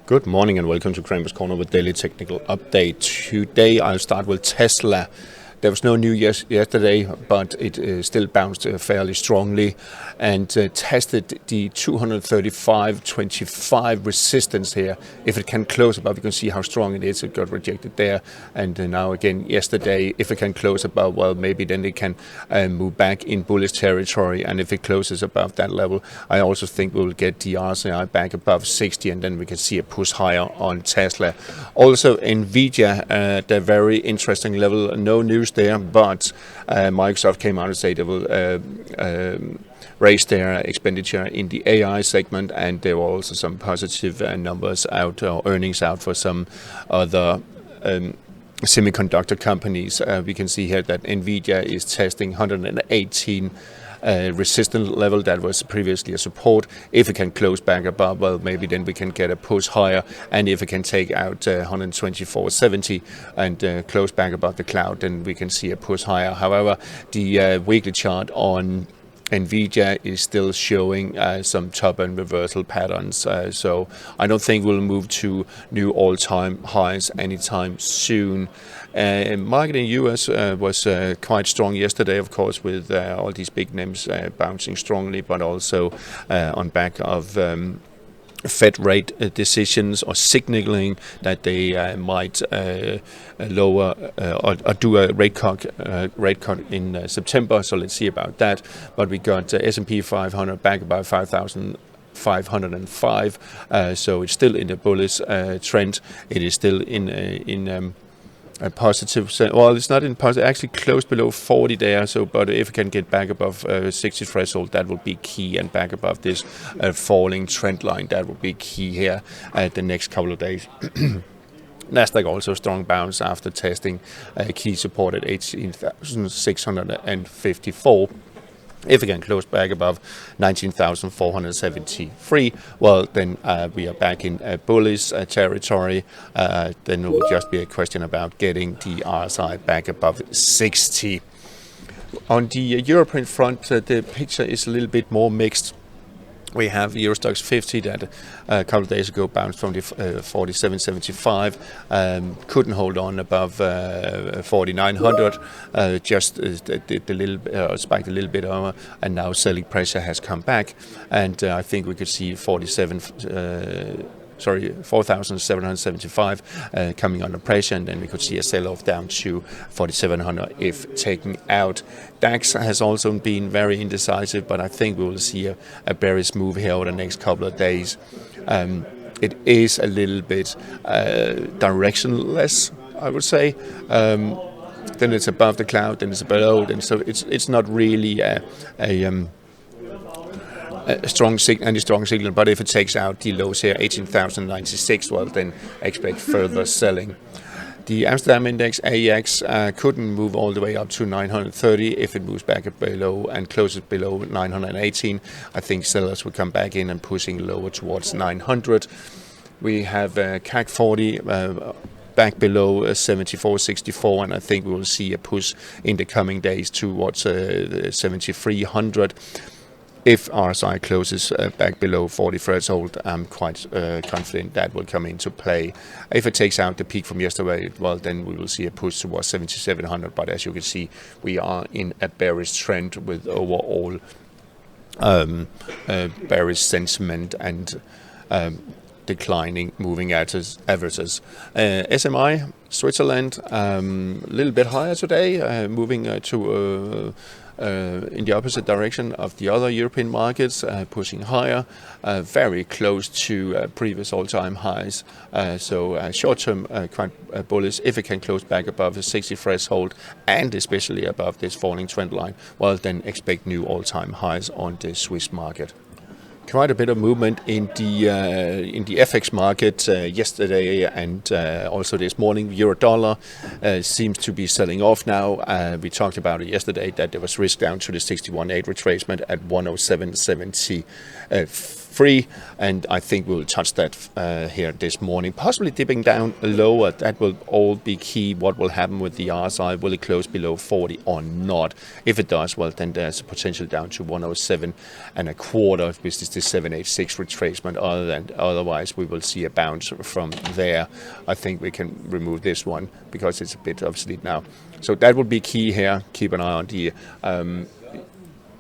Good morning and welcome to Kramer's Corner with Daily Technical Update. Today I'll start with Tesla. There was no news yesterday, but it still bounced fairly strongly and tested the 235.25 resistance here. If it can close above, you can see how strong it is. It got rejected there, and now again yesterday, if it can close above, well, maybe then it can move back in bullish territory. And if it closes above that level, I also think we'll get the RSI back above 60, and then we can see a push higher on Tesla. Also, Nvidia at a very interesting level. No news there, but Microsoft came out and said they will raise their expenditure in the AI segment, and there were also some positive numbers out or earnings out for some other semiconductor companies. We can see here that Nvidia is testing 118 resistance level that was previously a support. If it can close back above, well, maybe then we can get a push higher, and if it can take out 124.70 and close back above the cloud, then we can see a push higher. However, the weekly chart on Nvidia is still showing some top and reversal patterns, so I don't think we'll move to new all-time highs anytime soon. Market in US was quite strong yesterday, of course, with all these big names bouncing strongly, but also on back of Fed rate decisions or signaling that they might lower or do a rate cut in September. So let's see about that. But we got S&P 500 back about 5,505. So it's still in the bullish trend. It is still in a positive, well, it's not in positive, actually closed below 40 there, so, but if it can get back above 60 threshold, that will be key, and back above this falling trend line, that will be key here at the next couple of days. Nasdaq also strong bounce after testing key support at 18,654. If it can close back above 19,473, well, then we are back in bullish territory. Then it will just be a question about getting the RSI back above 60. On the European front, the picture is a little bit more mixed. We have EUROSTOXX 50 that a couple of days ago bounced from the 47.75, couldn't hold on above 4,900, just the little spiked a little bit over, and now selling pressure has come back, and I think we could see 4,775 coming under pressure, and then we could see a sell-off down to 4,700 if taken out. DAX has also been very indecisive, but I think we will see a bearish move here over the next couple of days. It is a little bit directionless, I would say. Then it's above the cloud, then it's below, then so it's not really a strong signal, but if it takes out the lows here, 18,096, well, then expect further selling. The Amsterdam index AEX couldn't move all the way up to 930. If it moves back below and closes below 918, I think sellers will come back in and pushing lower towards 900. We have CAC 40 back below 74.64, and I think we will see a push in the coming days towards 7,300. If RSI closes back below 40 threshold, I'm quite confident that will come into play. If it takes out the peak from yesterday, well, then we will see a push towards 7,700. But as you can see, we are in a bearish trend with overall bearish sentiment and declining moving averages. SMI Switzerland a little bit higher today, moving to in the opposite direction of the other European markets, pushing higher, very close to previous all-time highs. So short-term quite bullish. If it can close back above the 60 threshold and especially above this falling trend line, well, then expect new all-time highs on the Swiss market. Quite a bit of movement in the FX market yesterday and also this morning. Euro dollar seems to be selling off now. We talked about it yesterday that there was risk down to the 61.8 retracement at 107.73, and I think we'll touch that here this morning, possibly dipping down lower. That will all be key. What will happen with the RSI? Will it close below 40 or not? If it does, well, then there's a potential down to 107.25, which is the 57.86 retracement. Otherwise, we will see a bounce from there. I think we can remove this one because it's a bit obsolete now. So that would be key here. Keep an eye on the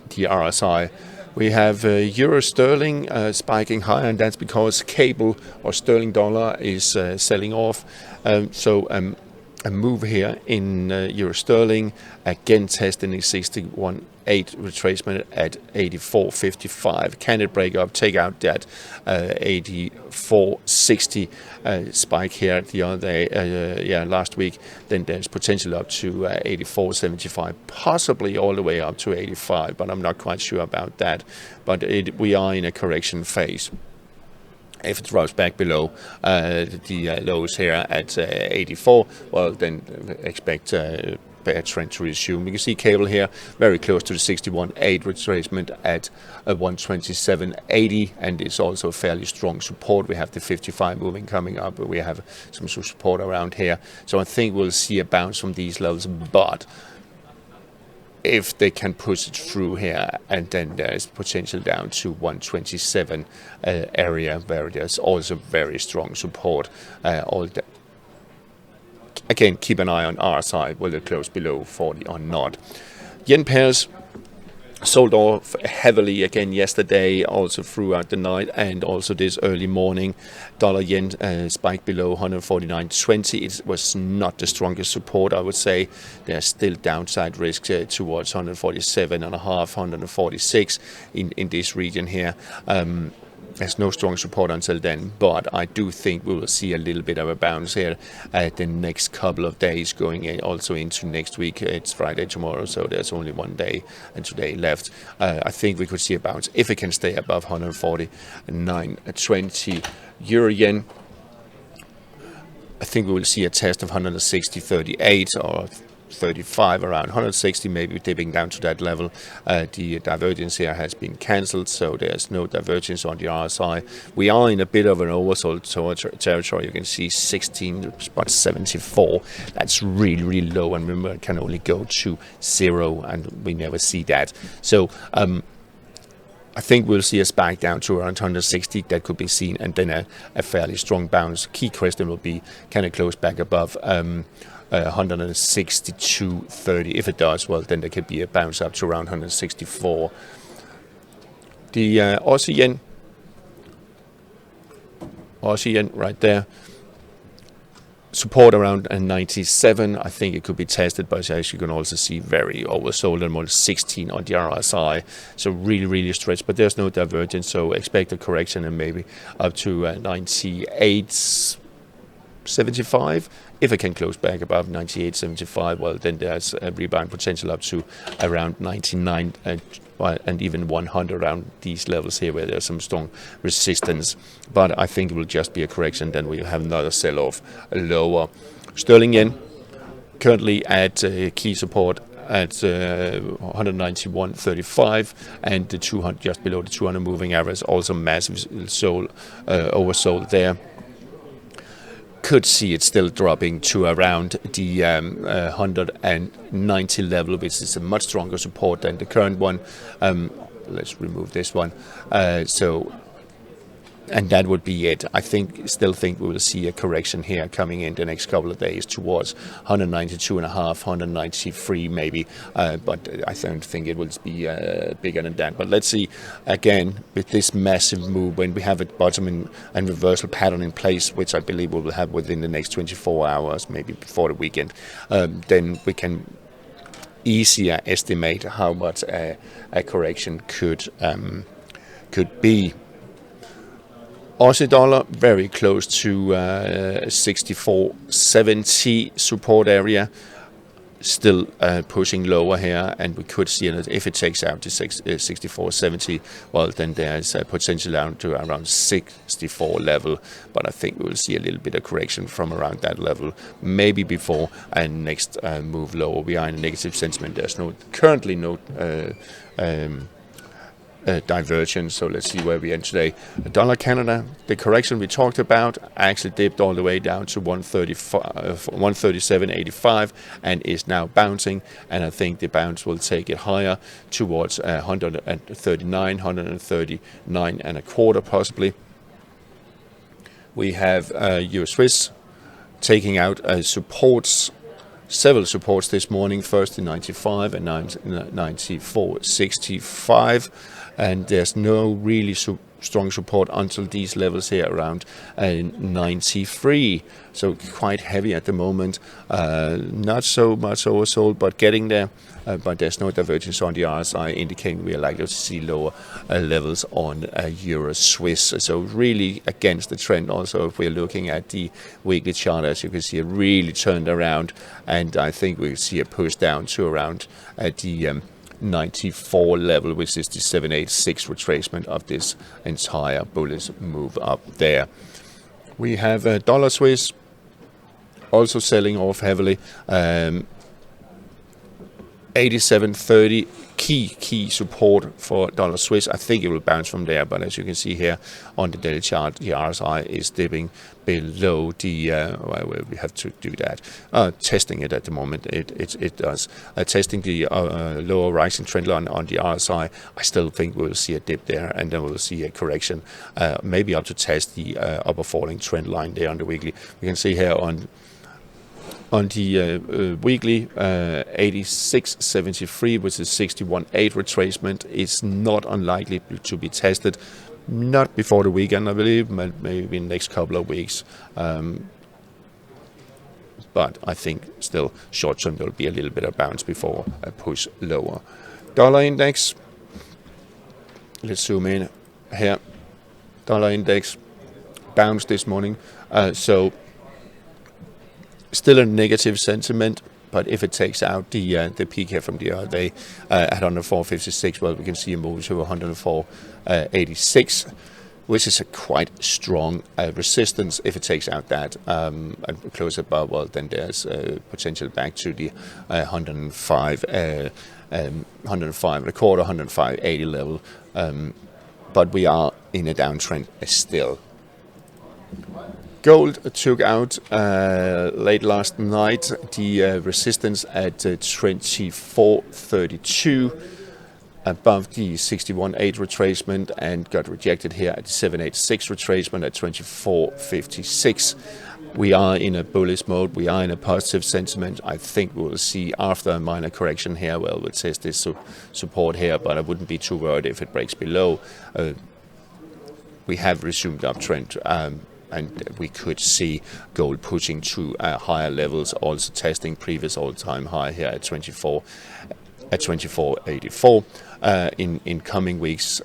RSI. We have euro sterling spiking higher, and that's because cable or sterling dollar is selling off. A move here in euro sterling, again testing the 61.8 retracement at 84.55. Can it break up, take out that 84.60 spike here the other day, last week? Then there's potential up to 84.75, possibly all the way up to 85, but I'm not quite sure about that. But we are in a correction phase. If it drops back below the lows here at 84, well, then expect bear trend to resume. You can see cable here very close to the 61.8 retracement at 127.80, and it's also a fairly strong support. We have the 55 moving coming up, but we have some support around here. So I think we'll see a bounce from these levels, but if they can push it through here, and then there's potential down to 127 area where there's also very strong support. Again, keep an eye on RSI, will it close below 40 or not. Yen pairs sold off heavily again yesterday, also throughout the night, and also this early morning. Dollar yen spiked below 149.20. It was not the strongest support, I would say. There's still downside risk towards 147.5, 146 in this region here. There's no strong support until then, but I do think we will see a little bit of a bounce here the next couple of days, going also into next week. It's Friday tomorrow, so there's only one day and today left. I think we could see a bounce if it can stay above 149.20 euro yen. I think we will see a test of 160.38 or 35, around 160, maybe dipping down to that level. The divergence here has been cancelled, so there's no divergence on the RSI. We are in a bit of an oversold territory. You can see 16.74. That's really, really low, and remember, it can only go to 0, and we never see that. So I think we'll see a spike down to around 160. That could be seen, and then a fairly strong bounce. Key question will be, can it close back above 162.30. If it does, well, then there could be a bounce up to around 164. The Aussie yen right there, support around 97. I think it could be tested, but as you can also see, very oversold, and almost 16 on the RSI. So really, really stretched, but there's no divergence. So expect a correction and maybe up to 98.75. If it can close back above 98.75, well, then there's a rebound potential up to around 99 and even 100 around these levels here, where there's some strong resistance. But I think it will just be a correction, then we'll have another sell-off lower. Sterling yen currently at key support at 191.35, and the 200 just below the 200 moving average, also massive oversold there. Could see it still dropping to around the 190 level, which is a much stronger support than the current one. Let's remove this one. And that would be it. I still think we will see a correction here coming in the next couple of days towards 192.5, 193 maybe. But I don't think it will be bigger than that. But let's see, again, with this massive move, when we have a bottom and reversal pattern in place, which I believe we will have within the next 24 hours, maybe before the weekend, then we can easier estimate how much a correction could be. Aussie dollar very close to 64.70 support area, still pushing lower here, and we could see that if it takes out to 64.70, well, then there's a potential down to around 64 level. But I think we will see a little bit of correction from around that level, maybe before a next move lower. We are in a negative sentiment. There's currently no divergence. So let's see where we end today. Dollar Canada, the correction we talked about actually dipped all the way down to 137.85 and is now bouncing, and I think the bounce will take it higher towards 139, 139 and a quarter possibly. We have US Swiss taking out supports, several supports this morning, first in 95 and 94.65, and there's no really strong support until these levels here around 93, so quite heavy at the moment. Not so much oversold, but getting there. But there's no divergence on the RSI, indicating we are likely to see lower levels on Euro Swiss. So really against the trend. Also, if we're looking at the weekly chart, as you can see, it really turned around, and I think we'll see a push down to around the 94 level, which is the 786 retracement of this entire bullish move up there. We have dollar Swiss also selling off heavily. 87.30 key support for dollar Swiss. I think it will bounce from there, but as you can see here on the daily chart, the RSI is dipping below the well, we have to do that, testing it at the moment. It does testing the lower rising trend line on the RSI. I still think we'll see a dip there, and then we'll see a correction, maybe up to test the upper falling trend line there on the weekly. We can see here on the weekly, 86.73, which is 61.8 retracement, is not unlikely to be tested. Not before the weekend, I believe, maybe in the next couple of weeks. But I think still short term there will be a little bit of bounce before a push lower. Dollar index. Let's zoom in here. Dollar index bounced this morning. So still a negative sentiment, but if it takes out the peak here from the other day at 104.56, well, we can see a move to 104.86, which is a quite strong resistance. If it takes out that and close above, well, then there's potential back to the 105 and a quarter, 105.80 level. But we are in a downtrend still. Gold took out late last night the resistance at 24.32 above the 61.8 retracement, and got rejected here at the 786 retracement at 24.56. We are in a bullish mode. We are in a positive sentiment. I think we'll see after a minor correction here, well, we'll test this support here, but I wouldn't be too worried if it breaks below. We have resumed uptrend. And we could see gold pushing to higher levels, also testing previous all-time high here at 24.84. In coming weeks,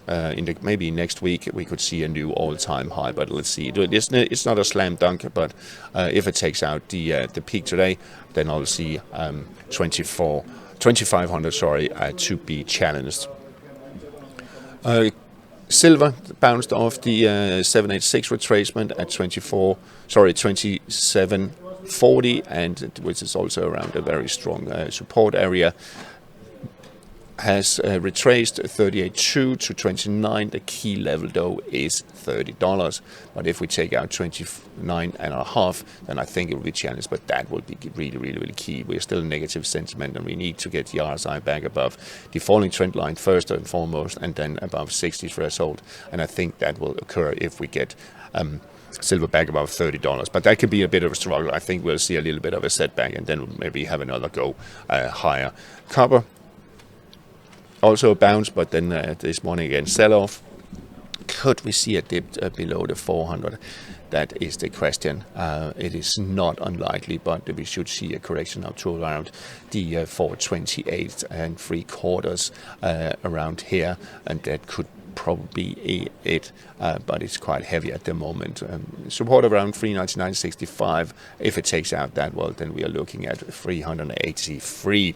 maybe next week, we could see a new all-time high. But let's see. It's not a slam dunk, but if it takes out the peak today, then I'll see 2,500. To be challenged. Silver bounced off the 786 retracement at 27.40, and which is also around a very strong support area. Has retraced 38.2 to 29. The key level though is $30. But if we take out 29.5, then I think it will be challenged. But that will be really key. We're still in negative sentiment, and we need to get the RSI back above the falling trend line first and foremost, and then above 60 threshold. And I think that will occur if we get silver back above $30. But that could be a bit of a struggle. I think we'll see a little bit of a setback, and then we'll maybe have another go higher. Copper also a bounce, but then this morning again sell-off. Could we see a dip below the 400? That is the question. It is not unlikely, but we should see a correction up to around the 428 and 3/4 around here, and that could probably be it, but it's quite heavy at the moment. Support around 399.65. If it takes out that, well, then we are looking at 383.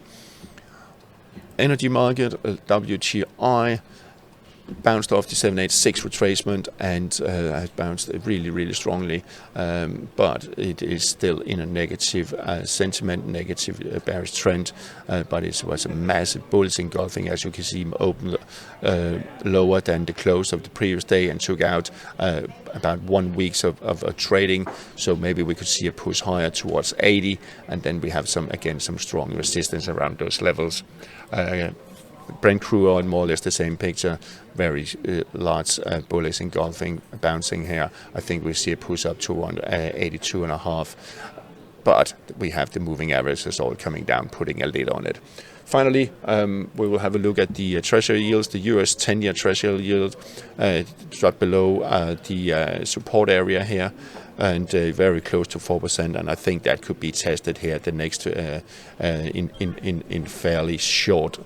Energy market, WTI, bounced off the 786 retracement and has bounced really strongly, but it is still in a negative sentiment, negative bearish trend, but it was a massive bullish engulfing, as you can see, open lower than the close of the previous day and took out about 1 week of trading. So maybe we could see a push higher towards 80, and then we have some strong resistance around those levels. Brent crude oil, more or less the same picture, very large bullish engulfing, bouncing here. I think we see a push up to around 82.5, but we have the moving averages all coming down, putting a lid on it. Finally, we will have a look at the treasury yields. The US 10-year treasury yield dropped below the support area here, and very close to 4%, and I think that could be tested here at the next in fairly short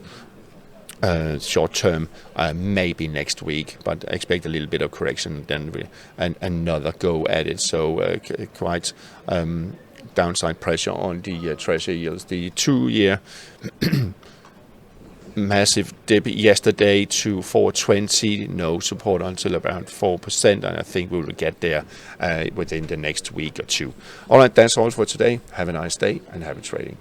term, maybe next week, but expect a little bit of correction, then another go at it. So quite downside pressure on the treasury yields. The 2-year massive dip yesterday to 420, no support until about 4%, and I think we will get there within the next week or two. All right, that's all for today. Have a nice day and happy trading.